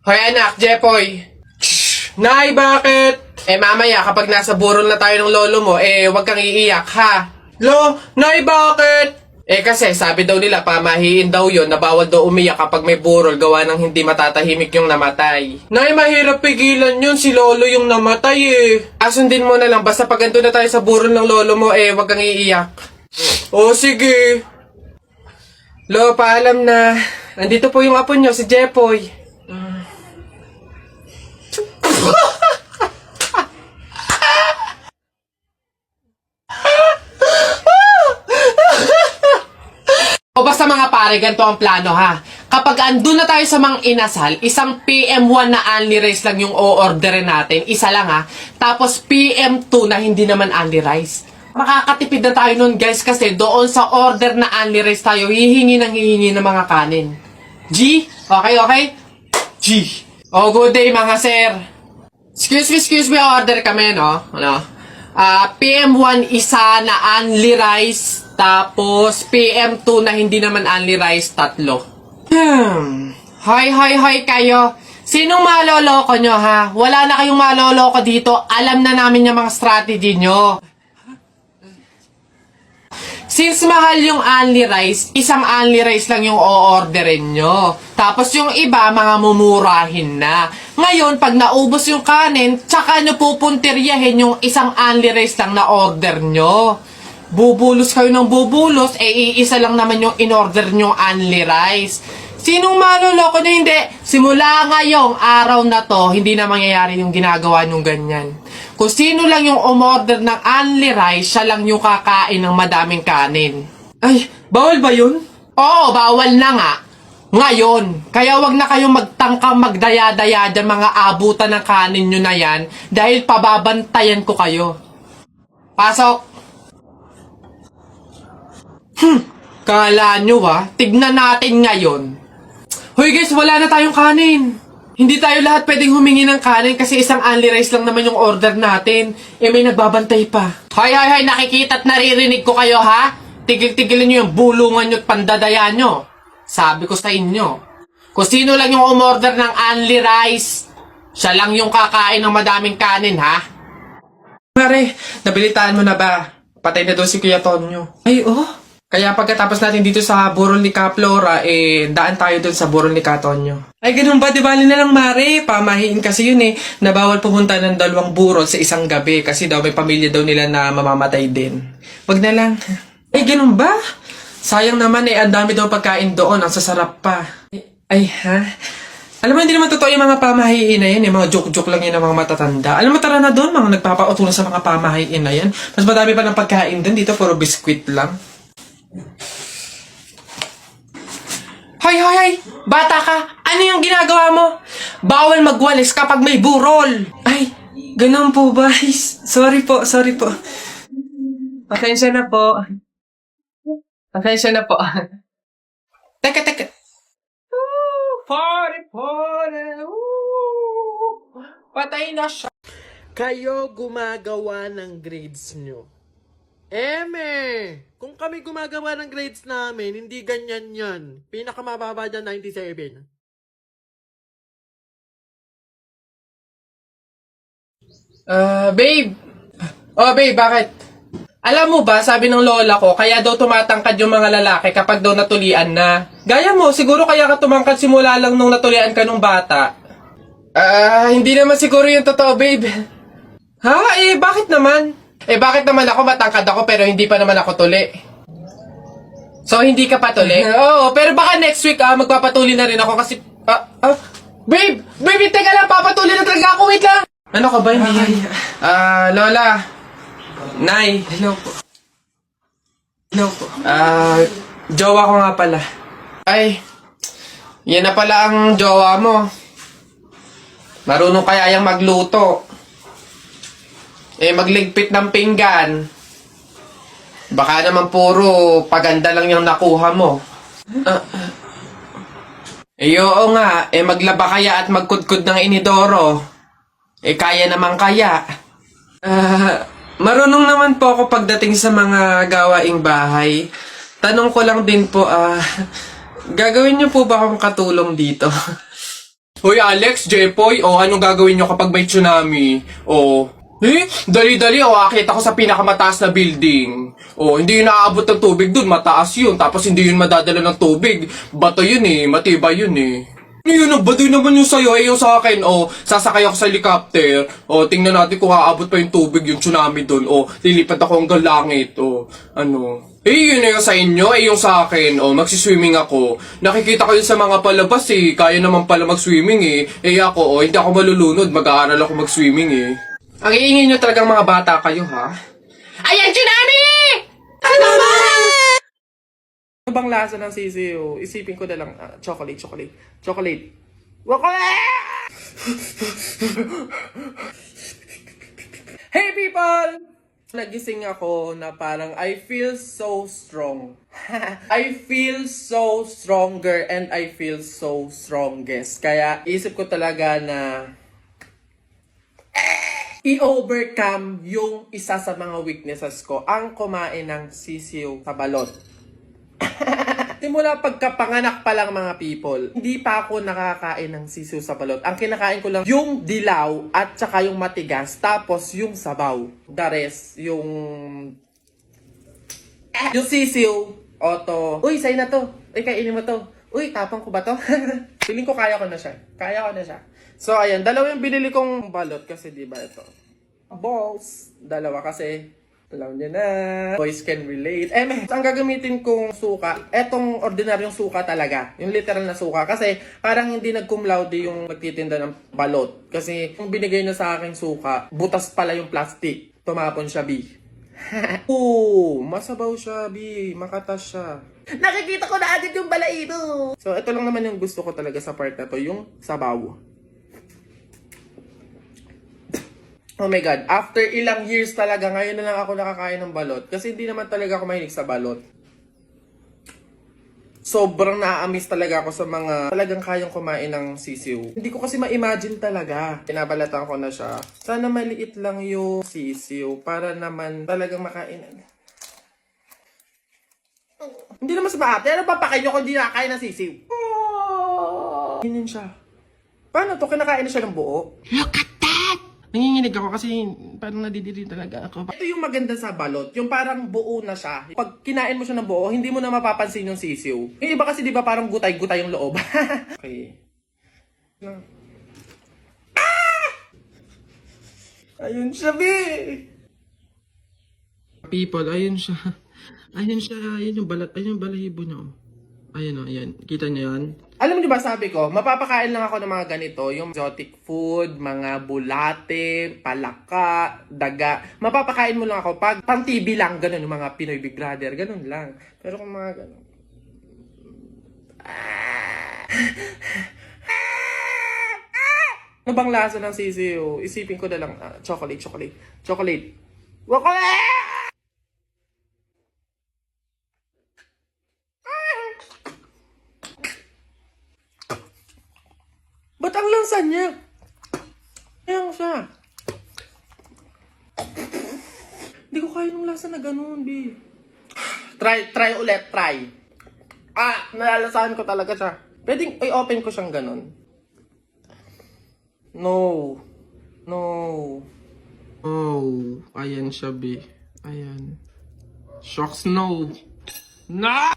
Hoy anak, Jepoy. Shh! Nay, bakit? Mamaya kapag nasa burol na tayo ng lolo mo, wag kang iiyak, ha? Nay, bakit? Kasi sabi daw nila, pamahiin daw yon na bawal daw umiyak kapag may burol gawa ng hindi matatahimik yung namatay. Nay, mahirap pigilan yun. Si lolo yung namatay Asundin mo na lang, basta pag andun na tayo sa burol ng lolo mo, wag kang iiyak. Sige. Paalam na. Nandito po yung apo nyo, si Jepoy. O basta mga pare, ganito ang plano ha. Kapag andun na tayo sa mga inasal, isang PM1 na only rice lang yung o-orderin natin. Isa lang ha. Tapos PM2 na hindi naman only rice. Makakatipid na tayo nun guys kasi doon sa order na only rice tayo, hihingi ng mga kanin. G? Okay? G. Good day mga sir. Excuse me, order kami no? PM1 isa na only rice. Tapos, PM2 na hindi naman only rice, 3. Hoy kayo. Sinong maloloko nyo, ha? Wala na kayong maloloko dito. Alam na namin yung mga strategy nyo. Since mahal yung only rice, isang only rice lang yung o-orderin nyo. Tapos yung iba, mga mumurahin na. Ngayon, pag naubos yung kanin, tsaka nyo pupuntiryahin yung isang only rice lang na order nyo. Bubulos kayo ng bubulos, iisa lang naman yung in-order nyong only rice. Sinong maloloko nyo? Hindi. Simula ngayong araw na to, hindi na mangyayari yung ginagawa nyong ganyan. Kung sino lang yung umorder ng only rice, siya lang yung kakain ng madaming kanin. Ay, bawal ba yun? Oo, bawal na nga. Ngayon, kaya wag na kayong magtangkang magdaya-daya dyan mga abutan ng kanin nyo na yan dahil pababantayan ko kayo. Pasok! Kala nyo tignan natin ngayon. Hoy guys, wala na tayong kanin. Hindi tayo lahat pwedeng humingi ng kanin kasi isang only rice lang naman yung order natin. May nagbabantay pa. Hoy, nakikita at naririnig ko kayo ha? Tigil-tigilin nyo yung bulungan nyo at pandadaya nyo. Sabi ko sa inyo, kung sino lang yung umorder ng only rice, siya lang yung kakain ng madaming kanin ha? Mare, nabilitaan mo na ba? Patay na doon si Kuya Tonyo. Ay, Kaya pagkatapos natin dito sa burol ni Kaplora, daan tayo dun sa burol ni Katonyo. Ay, ganun ba? Di bali na lang, Mare. Pamahiin kasi yun na bawal pumunta ng 2 burol sa isang gabi kasi daw may pamilya daw nila na mamamatay din. Wag na lang. Ay, ganun ba? Sayang naman ang dami daw pagkain doon. Ang sasarap pa. Ay, ha? Alam mo, hindi naman totoo yung mga pamahiin na yan. Mga joke-joke lang yun ng mga matatanda. Alam mo, tara na doon. Mga nagpapautulan sa mga pamahiin na yan. Mas madami pa ng pagkain din. Dito, puro biskwit lang. Hoy! Bata ka! Ano yung ginagawa mo? Bawal magwalis kapag may burol! Ay, ganun po ba? Sorry po. Pasensya na po. Teka. Party! Patay na siya. Kayo gumagawa ng grades nyo. Kung kami gumagawa ng grades namin, hindi ganyan yan. Pinakamababa dyan, 97. Babe! Babe, bakit? Alam mo ba, sabi ng lola ko, kaya daw tumatangkad yung mga lalaki kapag daw natulian na. Gaya mo, siguro kaya ka tumangkad simula lang nung natulian ka nung bata. Hindi naman siguro yung totoo, babe. Ha? Bakit naman? Bakit naman ako matangkad ako pero hindi pa naman ako tuli? So, hindi ka pa tuli? Oo, pero baka next week magpapatuli na rin ako kasi... Babe! Teka lang, papatuli na talaga ako, wait lang! Ano ka ba? Lola. Nay. Hello po. Jowa ko nga pala. Ay, yan na pala ang jowa mo. Marunong kaya yung magluto. Magligpit ng pinggan. Baka naman puro paganda lang yung nakuha mo. Oo nga, maglaba kaya at magkudkod ng inidoro. Kaya naman kaya. Marunong naman po ako pagdating sa mga gawaing bahay. Tanong ko lang din po, gagawin niyo po ba akong katulong dito? Hoy Alex, Jepoy, anong gagawin nyo kapag may tsunami? Dali-dali, akit ako sa pinakamataas na building. Hindi yun naaabot ng tubig dun, mataas yun. Tapos hindi yun madadala ng tubig. Bato yun matibay yun Yun, baduy naman yung sa'yo, yung sa akin, sasakay ako sa helicopter, tingnan natin kung aabot pa yung tubig, yung tsunami dun, lilipad ako hanggang langit, yun yung sa inyo, yung sa akin, magsiswimming ako. Nakikita ko yun sa mga palabas, kaya naman pala mag-swimming, ako, hindi ako malulunod, mag-aaral ako mag-swimming, Ang iingin nyo talagang mga bata kayo, ha? Ayan, tsunami! Ano bang lasa ng sisiyo? Isipin ko na lang, chocolate. Chocolate. Hey people! Nagising ako na parang I feel so strong. I feel so stronger and I feel so strongest. Kaya isip ko talaga na i-overcome yung isa sa mga weaknesses ko, ang kumain ng sisiyo sa balot. Simula pagkapanganak pa lang mga people, hindi pa ako nakakain ng sisiw sa balot. Ang kinakain ko lang yung dilaw at saka yung matigas, tapos yung sabaw. The rest, yung sisiw, uy, sa'yo na to. Uy, kainin mo to. Uy, tapang ko ba to? Feeling ko kaya ko na siya. So, ayan, dalawa yung binili kong balot kasi diba ito. Balls. Dalawa kasi. Alam niyo na. Boys can relate. Ang gagamitin kong suka, etong ordinaryong suka talaga. Yung literal na suka. Kasi parang hindi nag-cum laude yung magtitinda ng balot. Kasi yung binigay niya sa aking suka, butas pala yung plastic. Tumapon siya, B. Masabaw siya, B. Makatas siya. Nakikita ko na agad yung balaito. So, ito lang naman yung gusto ko talaga sa part na to, yung sabaw. Oh my God, after ilang years talaga, ngayon na lang ako nakakain ng balot. Kasi hindi naman talaga ako mahilig sa balot. Sobrang na-amiss talaga ako sa mga talagang kayang kumain ng sisiw. Hindi ko kasi ma-imagine talaga. Pinabalatan ko na siya. Sana maliit lang yung sisiw para naman talagang makain. Hindi naman sa maate. Ano papakain nyo kung hindi nakakain ng sisiw? Ganyan siya. Paano to? Kinakain na siya ng buo? Look at that! Nanginginig ako kasi parang nadidiri talaga ako. Ito yung maganda sa balot, yung parang buo na siya. Pag kinain mo siya ng buo, hindi mo na mapapansin yung sisiw. Yung iba kasi di ba parang gutay-gutay yung loob. Okay. Ayun siya, B! People, ayun siya. Ayun yung balat, ayun yung balahibo niya. Ayan. Kita niyo yan? Alam niyo ba, sabi ko, mapapakain lang ako ng mga ganito, yung exotic food, mga bulate, palaka, daga. Mapapakain mo lang ako pag pang TV lang, ganun, yung mga Pinoy Big Brother, ganun lang. Pero kung mga ganun. Ano bang lasa ng sisiyo? Isipin ko na lang, chocolate. Ba't ang lansa niya? Ayan siya. Hindi ko kaya nung lasa na ganun, B. Try ulit. Nalalasahan ko talaga siya. Pwedeng i-open ko siyang ganun. No. Ayan siya, B. Ayan. Shocks, no. No!